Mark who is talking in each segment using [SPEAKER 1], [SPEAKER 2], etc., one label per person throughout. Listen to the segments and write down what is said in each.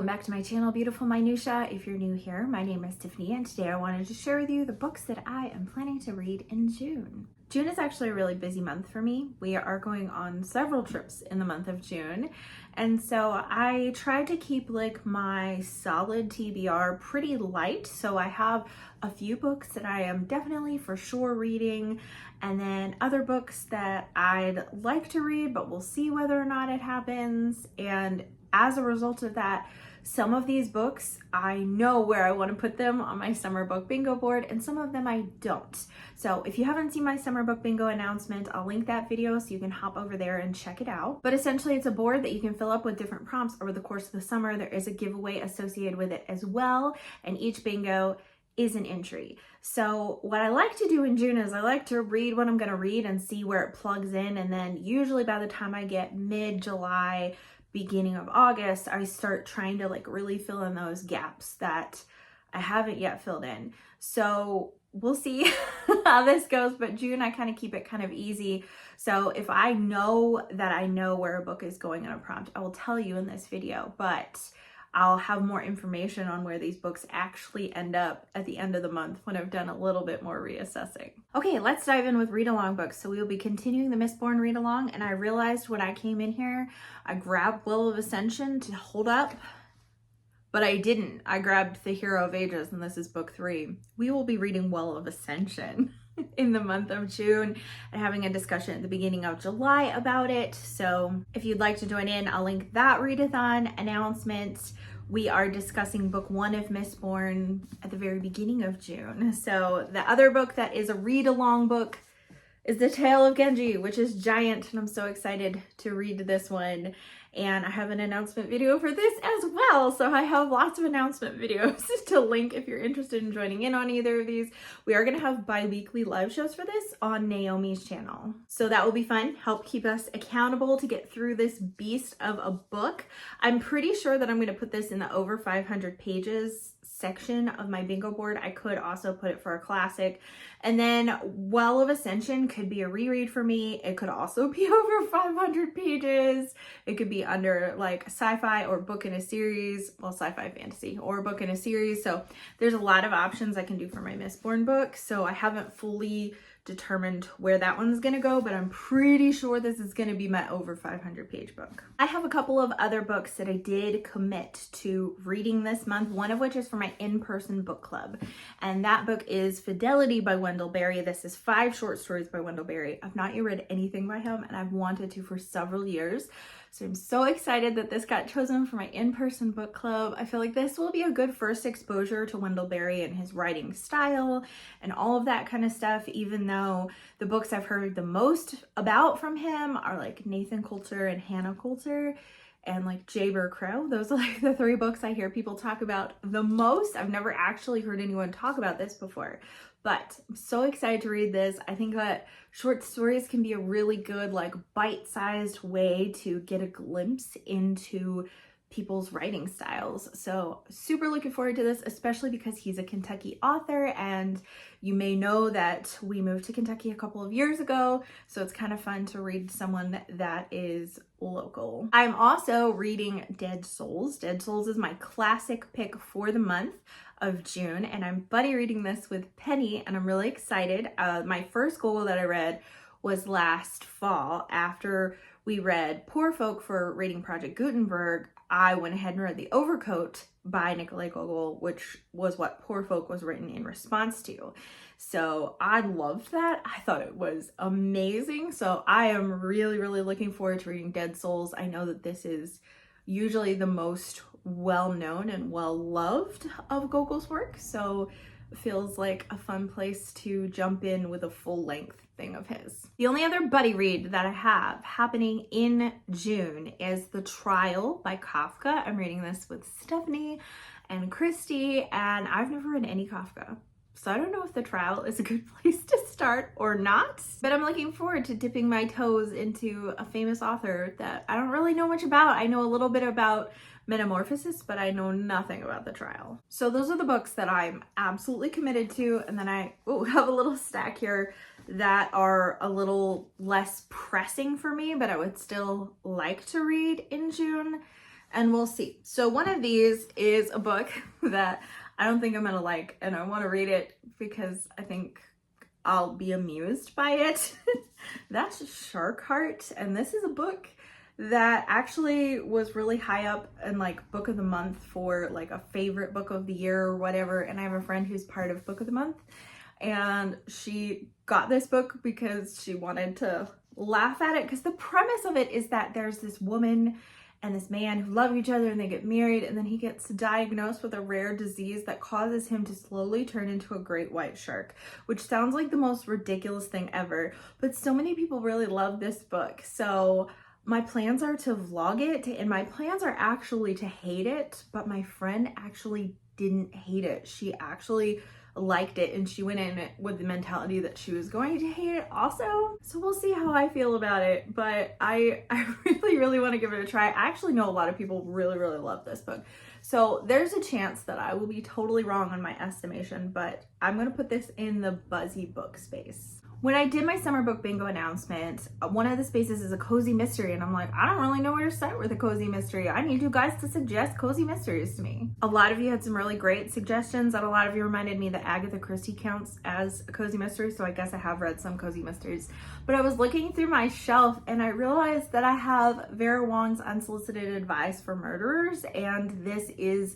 [SPEAKER 1] Welcome back to my channel, Beautiful Minutia. If you're new here, my name is Tiffany, and today I wanted to share with you the books that I am planning to read in June. June is actually a really busy month for me. We are going on several trips in the month of June, and so I tried to keep like my solid TBR pretty light. So I have a few books that I am definitely for sure reading, and then other books that I'd like to read, but we'll see whether or not it happens. And as a result of that, some of these books, I know where I want to put them on my summer book bingo board, and some of them I don't. So if you haven't seen my summer book bingo announcement, I'll link that video so you can hop over there and check it out. But essentially it's a board that you can fill up with different prompts over the course of the summer. There is a giveaway associated with it as well, and each bingo is an entry. So what I like to do in June is I like to read what I'm going to read and see where it plugs in, and then usually by the time I get mid-July, beginning of August, I start trying to like really fill in those gaps that I haven't yet filled in. So we'll see how this goes, but June I kind of keep it kind of easy. So if I know that I know where a book is going in a prompt, I will tell you in this video, but I'll have more information on where these books actually end up at the end of the month when I've done a little bit more reassessing. Okay, let's dive in with read-along books. So we will be continuing the Mistborn read-along, and I realized when I came in here, I grabbed Will of Ascension to hold up, but I didn't. I grabbed The Hero of Ages, and this is book 3. We will be reading Will of Ascension in the month of June and having a discussion at the beginning of July about it. So if you'd like to join in, I'll link that readathon announcement. We are discussing book 1 of Mistborn at the very beginning of June. So the other book that is a read-along book is the Tale of Genji, which is giant, and I'm so excited to read this one. And I have an announcement video for this as well. So I have lots of announcement videos to link if you're interested in joining in on either of these. We are going to have bi-weekly live shows for this on Naomi's channel. So that will be fun. Help keep us accountable to get through this beast of a book. I'm pretty sure that I'm going to put this in the over 500 pages section of my bingo board. I could also put it for a classic. And then Well of Ascension could be a reread for me. It could also be over 500 pages. It could be under like sci-fi or book in a series, well, sci-fi fantasy or book in a series. So there's a lot of options I can do for my Mistborn book. So I haven't fully determined where that one's gonna go, but I'm pretty sure this is gonna be my over 500 page book. I have a couple of other books that I did commit to reading this month, one of which is for my in-person book club, and that book is Fidelity by Wendell Berry. This is 5 short stories by Wendell Berry. I've not yet read anything by him, and I've wanted to for several years. So I'm so excited that this got chosen for my in-person book club. I feel like this will be a good first exposure to Wendell Berry and his writing style and all of that kind of stuff, even though the books I've heard the most about from him are like Nathan Coulter and Hannah Coulter and like Tbr Crow. Those are like the 3 books I hear people talk about the most. I've never actually heard anyone talk about this before, but I'm so excited to read this. I think that short stories can be a really good like bite-sized way to get a glimpse into people's writing styles. So super looking forward to this, especially because he's a Kentucky author, and you may know that we moved to Kentucky a couple of years ago, so it's kind of fun to read someone that is local. I'm also reading Dead Souls. Dead Souls is my classic pick for the month of June, and I'm buddy reading this with Penny, and I'm really excited. My first goal that I read was last fall. After we read Poor Folk for Reading Project Gutenberg, I went ahead and read The Overcoat by Nikolai Gogol, which was what Poor Folk was written in response to. So I loved that. I thought it was amazing. So I am really, really looking forward to reading Dead Souls. I know that this is usually the most well-known and well-loved of Gogol's work, so it feels like a fun place to jump in with a full-length thing of his. The only other buddy read that I have happening in June is The Trial by Kafka. I'm reading this with Stephanie and Christy, and I've never read any Kafka, so I don't know if The Trial is a good place to start or not, but I'm looking forward to dipping my toes into a famous author that I don't really know much about. I know a little bit about Metamorphosis, but I know nothing about The Trial. So those are the books that I'm absolutely committed to, and then I have a little stack here that are a little less pressing for me, but I would still like to read in June. and we'll see. So one of these is a book that I don't think I'm gonna like, and I want to read it because I think I'll be amused by it. That's Shark Heart, and this is a book that actually was really high up in like book of the month for like a favorite book of the year or whatever. And I have a friend who's part of book of the month, and she got this book because she wanted to laugh at it, because the premise of it is that there's this woman and this man who love each other and they get married, and then he gets diagnosed with a rare disease that causes him to slowly turn into a great white shark, which sounds like the most ridiculous thing ever, but so many people really love this book. So my plans are to vlog it, and my plans are actually to hate it, but my friend actually didn't hate it. She actually liked it, and she went in with the mentality that she was going to hate it also. So we'll see how I feel about it, but I really want to give it a try. I actually know a lot of people really love this book. So there's a chance that I will be totally wrong on my estimation, but I'm going to put this in the buzzy book space. When I did my summer book bingo announcement, one of the spaces is a cozy mystery, and I'm like, I don't really know where to start with a cozy mystery. I need you guys to suggest cozy mysteries to me. A lot of you had some really great suggestions, and a lot of you reminded me that Agatha Christie counts as a cozy mystery, so I guess I have read some cozy mysteries. But I was looking through my shelf, and I realized that I have Vera Wong's Unsolicited Advice for Murderers, and this is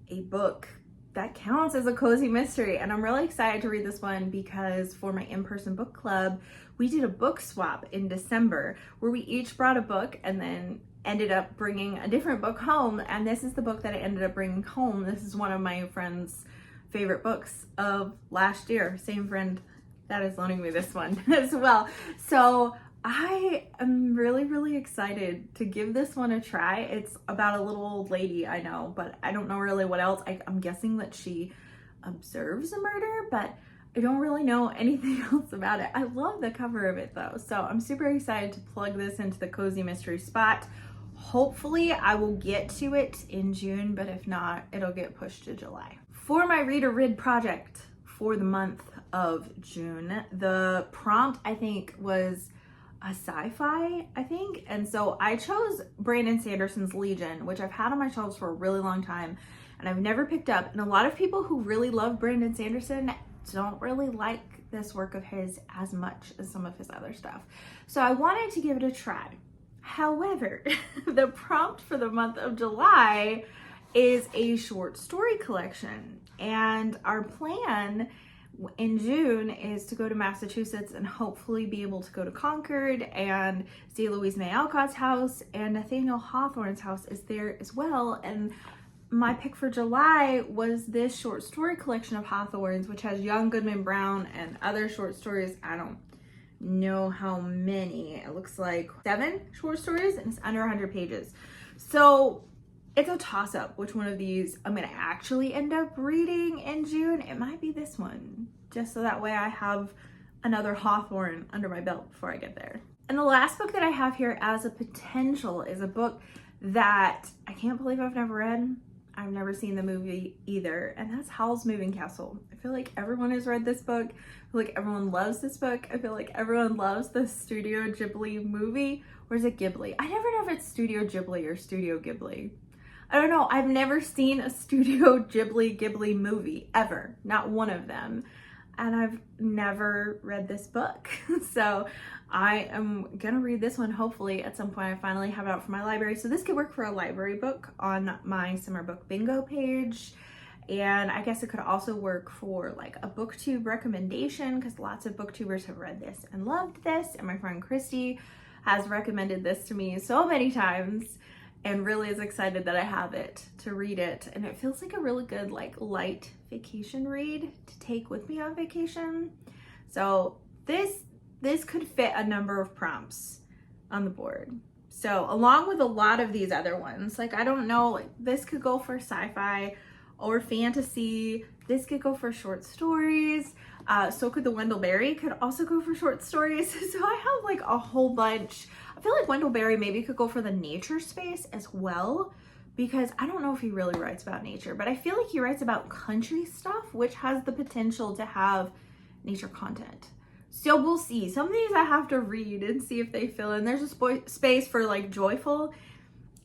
[SPEAKER 1] a book that counts as a cozy mystery, and I'm really excited to read this one because for my in-person book club, we did a book swap in December where we each brought a book and then ended up bringing a different book home, and this is the book that I ended up bringing home. This is one of my friend's favorite books of last year. Same friend that is loaning me this one as well. So I am really excited to give this one a try. It's about a little old lady, I know, but I don't know really what else. I'm guessing that she observes a murder, but I don't really know anything else about it. I love the cover of it though, so I'm super excited to plug this into the cozy mystery spot. Hopefully I will get to it in June, but if not, it'll get pushed to July. For my Read or Rid project for the month of June, the prompt I think was a sci-fi, I think. And so I chose Brandon Sanderson's Legion, which I've had on my shelves for a really long time and I've never picked up. And a lot of people who really love Brandon Sanderson don't really like this work of his as much as some of his other stuff. So I wanted to give it a try. However, the prompt for the month of July is a short story collection. And our plan in June is to go to Massachusetts and hopefully be able to go to Concord and see Louise May Alcott's house, and Nathaniel Hawthorne's house is there as well. And my pick for July was this short story collection of Hawthorne's, which has Young Goodman Brown and other short stories. I don't know how many. It looks like 7 short stories, and it's under 100 pages. So it's a toss-up which one of these I'm gonna actually end up reading in June. It might be this one, just so that way I have another Hawthorne under my belt before I get there. And the last book that I have here as a potential is a book that I can't believe I've never read. I've never seen the movie either, and that's Howl's Moving Castle. I feel like everyone has read this book. I feel like everyone loves this book. I feel like everyone loves the Studio Ghibli movie. Or is it Ghibli? I never know if it's Studio Ghibli or Studio Ghibli. I don't know. I've never seen a Studio Ghibli movie ever. Not one of them. And I've never read this book. So I am gonna read this one hopefully at some point. I finally have it out for my library. So this could work for a library book on my summer book bingo page. And I guess it could also work for like a booktube recommendation, because lots of booktubers have read this and loved this. And my friend Christy has recommended this to me so many times, and really is excited that I have it to read it. And it feels like a really good like light vacation read to take with me on vacation. So this could fit a number of prompts on the board. So along with a lot of these other ones, like I don't know, like this could go for sci-fi or fantasy. This could go for short stories. So could the Wendell Berry could also go for short stories. So I have like a whole bunch. I feel like Wendell Berry maybe could go for the nature space as well, because I don't know if he really writes about nature, but I feel like he writes about country stuff, which has the potential to have nature content. So we'll see. Some of these I have to read and see if they fill in. There's a space for like joyful.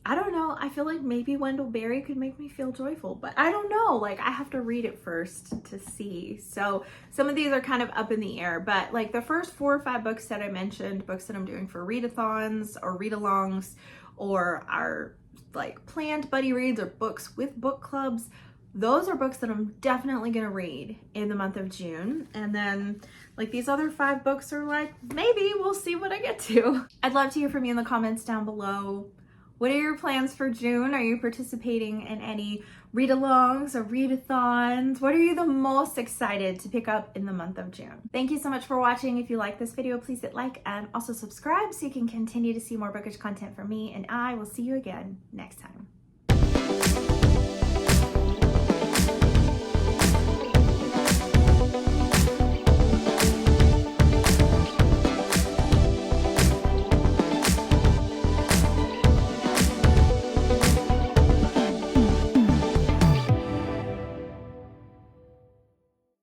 [SPEAKER 1] I don't know. I feel like maybe Wendell Berry could make me feel joyful, but I don't know. Like, I have to read it first to see. So some of these are kind of up in the air, but like the first 4 or 5 books that I mentioned, books that I'm doing for readathons or read-alongs, or our like planned buddy reads or books with book clubs, those are books that I'm definitely gonna read in the month of June. And then like these other 5 books are like, maybe we'll see what I get to. I'd love to hear from you in the comments down below. What are your plans for June? Are you participating in any read-alongs or readathons? What are you the most excited to pick up in the month of June? Thank you so much for watching. If you like this video, please hit like and also subscribe so you can continue to see more bookish content from me, and I will see you again next time.